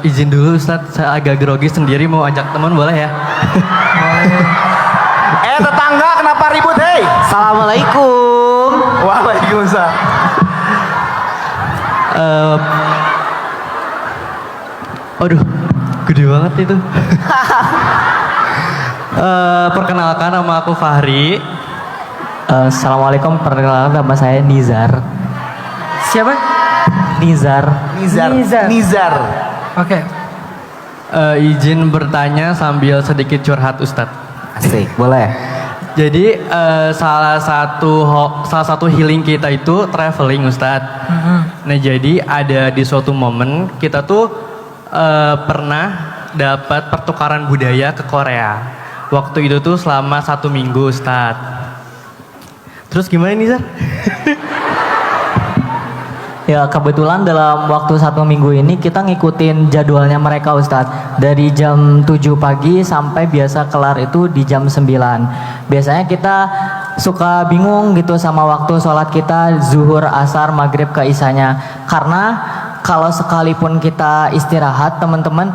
Izin dulu Ustadz, saya agak grogi sendiri mau ajak teman boleh ya? Tetangga kenapa ribut hei? Assalamualaikum. Waalaikumsalam. Aduh, gede banget itu. Perkenalkan nama aku Fahri. Assalamualaikum, perkenalkan nama saya Nizar. Siapa? Nizar. Nizar. Oke. Izin bertanya sambil sedikit curhat Ustadz. Asik, boleh. Jadi salah satu healing kita itu traveling Ustadz. Nah jadi ada di suatu momen kita tuh pernah dapat pertukaran budaya ke Korea. Waktu itu tuh selama 1 minggu Ustadz. Terus gimana nih Zar? Ya kebetulan dalam waktu 1 minggu ini kita ngikutin jadwalnya mereka Ustadz. Dari jam 7 pagi sampai biasa kelar itu di jam 9. Biasanya kita suka bingung gitu sama waktu sholat kita zuhur, asar, maghrib ke isanya. Karena kalau sekalipun kita istirahat teman-teman,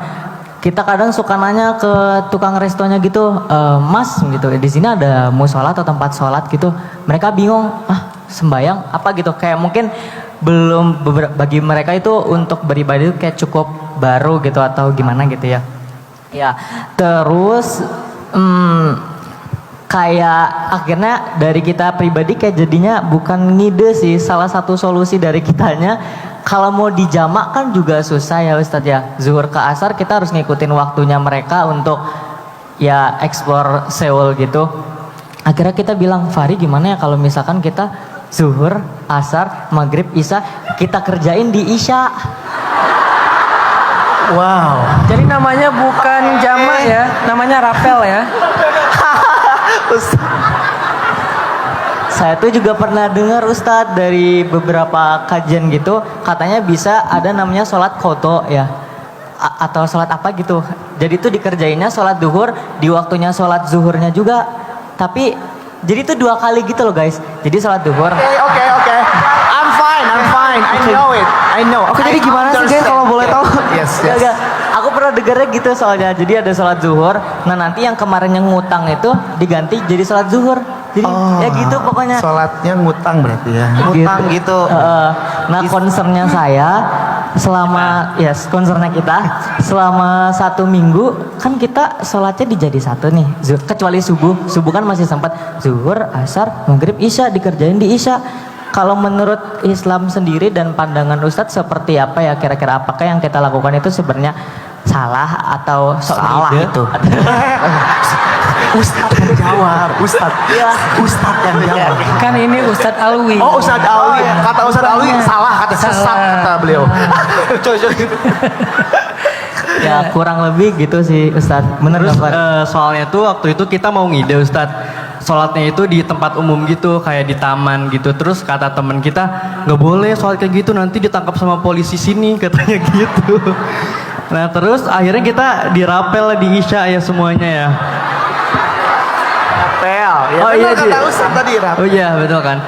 kita kadang suka nanya ke tukang restonya gitu, Mas gitu, di sini ada musola atau tempat sholat gitu. Mereka bingung, sembayang apa gitu. Kayak mungkin belum bagi mereka itu untuk beribadah itu kayak cukup baru gitu atau gimana gitu ya. Ya, terus kayak akhirnya dari kita pribadi kayak jadinya bukan ngide sih, salah satu solusi dari kitanya. Kalau mau dijamak kan juga susah ya Ustadz ya. Zuhur ke asar kita harus ngikutin waktunya mereka untuk ya explore Seoul gitu. Akhirnya kita bilang, Fahri gimana ya kalau misalkan kita zuhur, asar, maghrib, isya kita kerjain di isya. Wow. Jadi namanya bukan jamak ya, namanya rapel ya. Saya tuh juga pernah dengar Ustadz dari beberapa kajian gitu, katanya bisa ada namanya sholat kodo ya, atau sholat apa gitu. Jadi tuh dikerjainnya sholat duhur, di waktunya sholat zuhurnya juga. Tapi jadi tuh 2 kali gitu loh guys. Jadi sholat duhur. Oke. I'm fine. I know. Oke, jadi gimana sih guys kalau boleh tahu? Yes. Gak. Aku pernah dengarnya gitu soalnya. Jadi ada sholat zuhur. Nah nanti yang kemarin yang ngutang itu diganti jadi sholat zuhur. Jadi ya gitu pokoknya. Sholatnya ngutang berarti ya. Ngutang gitu. Nah concernnya saya selama concernnya kita selama 1 minggu kan kita sholatnya dijadi satu nih. Kecuali subuh kan masih sempat zuhur, asar, maghrib, isya dikerjain di isya. Kalau menurut Islam sendiri dan pandangan Ustadz seperti apa ya, kira-kira apakah yang kita lakukan itu sebenarnya salah atau salah gitu? Ustadz yang jawab. Ustadz yang jawab. Kan ini Ustadz Alwi. Oh Ustadz Alwi. Kata Ustadz Alwi salah, kata sesat kata beliau. Coy. Ya kurang lebih gitu sih Ustadz. Terus soalnya tuh waktu itu kita mau ngide Ustadz. Sholatnya itu di tempat umum gitu, kayak di taman gitu. Terus kata temen kita, nggak boleh sholat kayak gitu, nanti ditangkap sama polisi sini, katanya gitu. Nah terus akhirnya kita dirapel di isya ya semuanya ya. Rapel. Ya, Oh iya kata Ustadz tadi rapel. Oh iya betul kan.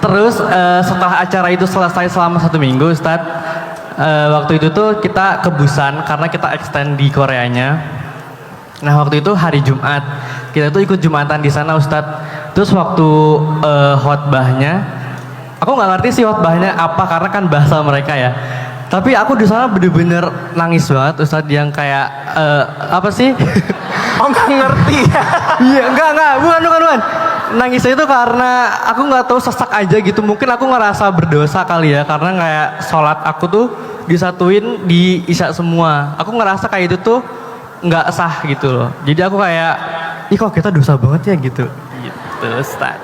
Terus setelah acara itu selesai selama 1 minggu Ustadz, waktu itu tuh kita ke Busan karena kita extend di Koreanya. Nah waktu itu hari Jumat, kita tuh ikut Jumatan di sana Ustadz. Terus waktu khotbahnya, aku nggak ngerti sih khotbahnya apa karena kan bahasa mereka ya. Tapi aku di sana bener-bener nangis banget Ustadz, yang kayak apa sih? Oh nggak ngerti. Iya enggak, bukan. Nangisnya itu karena aku nggak tahu, sesak aja gitu. Mungkin aku ngerasa berdosa kali ya, karena kayak sholat aku tuh disatuin di isya semua. Aku ngerasa kayak itu tuh nggak sah gitu loh. Jadi aku kayak, ih kok kita dosa banget ya gitu. Gitu Ustaz.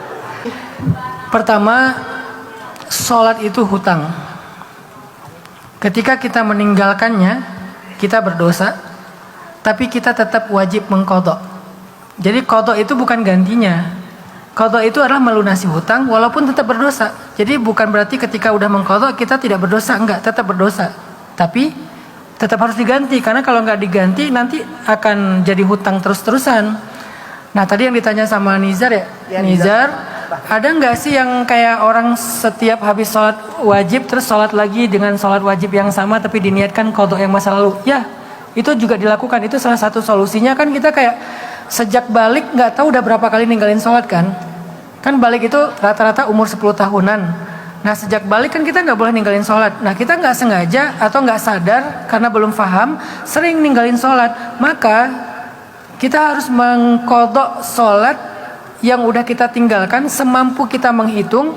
Pertama, sholat itu hutang. Ketika kita meninggalkannya, kita berdosa. Tapi kita tetap wajib mengkodok. Jadi kodok itu bukan gantinya. Kodok itu adalah melunasi hutang walaupun tetap berdosa. Jadi bukan berarti ketika udah mengkodok kita tidak berdosa. Enggak, tetap berdosa. Tapi tetap harus diganti, karena kalau nggak diganti nanti akan jadi hutang terus-terusan. Nah tadi yang ditanya sama Nizar ya, Nizar Ada nggak sih yang kayak orang setiap habis sholat wajib terus sholat lagi dengan sholat wajib yang sama tapi diniatkan qadha yang masa lalu? Ya, itu juga dilakukan. Itu salah satu solusinya. Kan kita kayak sejak balik nggak tahu udah berapa kali ninggalin sholat kan? Kan balik itu rata-rata umur 10 tahunan. Nah sejak balik kan kita nggak boleh ninggalin sholat. Nah kita nggak sengaja atau nggak sadar karena belum paham sering ninggalin sholat. Maka kita harus mengqadha sholat yang udah kita tinggalkan semampu kita menghitung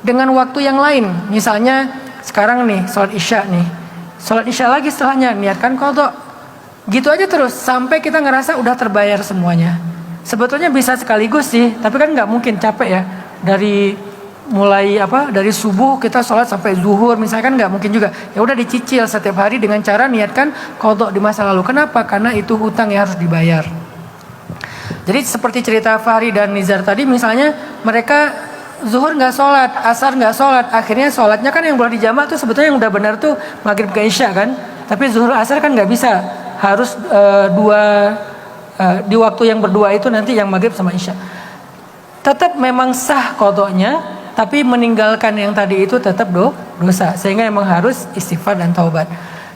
dengan waktu yang lain. Misalnya sekarang nih sholat isya nih, sholat isya lagi setelahnya niatkan qadha. Gitu aja terus sampai kita ngerasa udah terbayar semuanya. Sebetulnya bisa sekaligus sih, tapi kan nggak mungkin, capek ya. Dari mulai dari subuh kita sholat sampai zuhur misalkan, nggak mungkin juga. Ya udah dicicil setiap hari dengan cara niatkan qadha di masa lalu. Kenapa? Karena itu hutang yang harus dibayar. Jadi seperti cerita Fahri dan Nizar tadi, misalnya mereka zuhur nggak sholat, asar nggak sholat, akhirnya sholatnya kan yang boleh dijamak tuh sebetulnya yang udah benar tuh maghrib ke isya kan, tapi zuhur asar kan nggak bisa, harus di waktu yang berdua itu nanti yang maghrib sama isya. Tetap memang sah qadhanya, tapi meninggalkan yang tadi itu tetap dosa, sehingga emang harus istighfar dan taubat.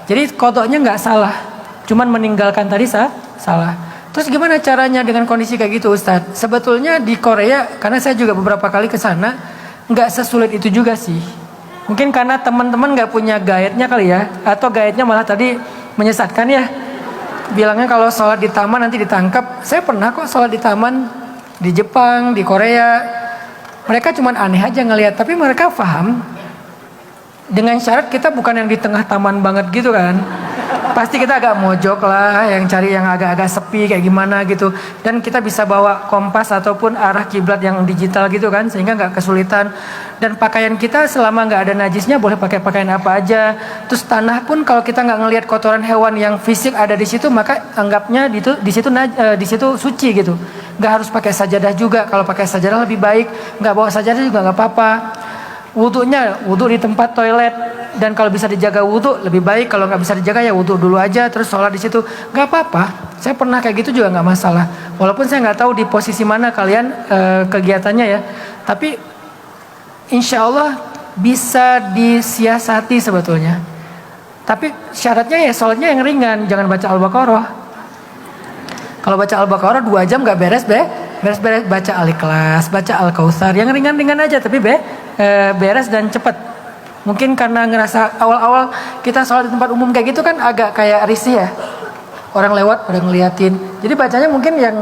Jadi qadhanya nggak salah, cuman meninggalkan tadi salah. Terus gimana caranya dengan kondisi kayak gitu Ustadz? Sebetulnya di Korea, karena saya juga beberapa kali ke sana, nggak sesulit itu juga sih. Mungkin karena teman-teman nggak punya guide-nya kali ya, atau guide-nya malah tadi menyesatkan ya. Bilangnya kalau sholat di taman nanti ditangkap. Saya pernah kok sholat di taman di Jepang, di Korea. Mereka cuman aneh aja ngelihat, tapi mereka paham. Dengan syarat kita bukan yang di tengah taman banget gitu kan. Pasti kita agak mojok lah, yang cari yang agak-agak sepi kayak gimana gitu. Dan kita bisa bawa kompas ataupun arah kiblat yang digital gitu kan, sehingga nggak kesulitan. Dan pakaian kita selama nggak ada najisnya boleh pakai pakaian apa aja. Terus tanah pun kalau kita nggak ngelihat kotoran hewan yang fisik ada di situ, maka anggapnya di situ suci gitu. Nggak harus pakai sajadah juga. Kalau pakai sajadah lebih baik. Nggak bawa sajadah juga nggak apa-apa. Wudhu di tempat toilet, dan kalau bisa dijaga wudhu lebih baik. Kalau nggak bisa dijaga ya wudhu dulu aja terus sholat di situ, nggak apa-apa. Saya pernah kayak gitu juga nggak masalah. Walaupun saya nggak tahu di posisi mana kalian kegiatannya ya, tapi insya Allah bisa disiasati sebetulnya. Tapi syaratnya ya sholatnya yang ringan, jangan baca Al-Baqarah. Kalau baca Al-Baqarah 2 jam nggak beres baca Al-Ikhlas, baca Al-Kautsar, yang ringan-ringan aja tapi beres dan cepat. Mungkin karena ngerasa awal-awal kita sholat di tempat umum kayak gitu kan agak kayak risih ya, orang lewat pada ngeliatin. Jadi bacanya mungkin yang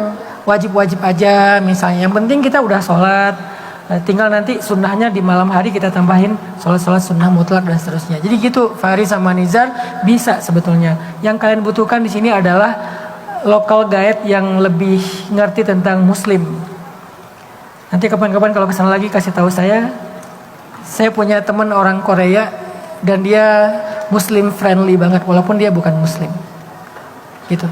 wajib-wajib aja misalnya. Yang penting kita udah sholat, tinggal nanti sunnahnya di malam hari kita tambahin sholat-sholat sunnah mutlak dan seterusnya. Jadi gitu Fahri sama Nizar bisa sebetulnya. Yang kalian butuhkan di sini adalah local guide yang lebih ngerti tentang Muslim. Nanti kapan-kapan kalau kesana lagi kasih tahu saya. Saya punya teman orang Korea dan dia Muslim friendly banget walaupun dia bukan Muslim. Gitu.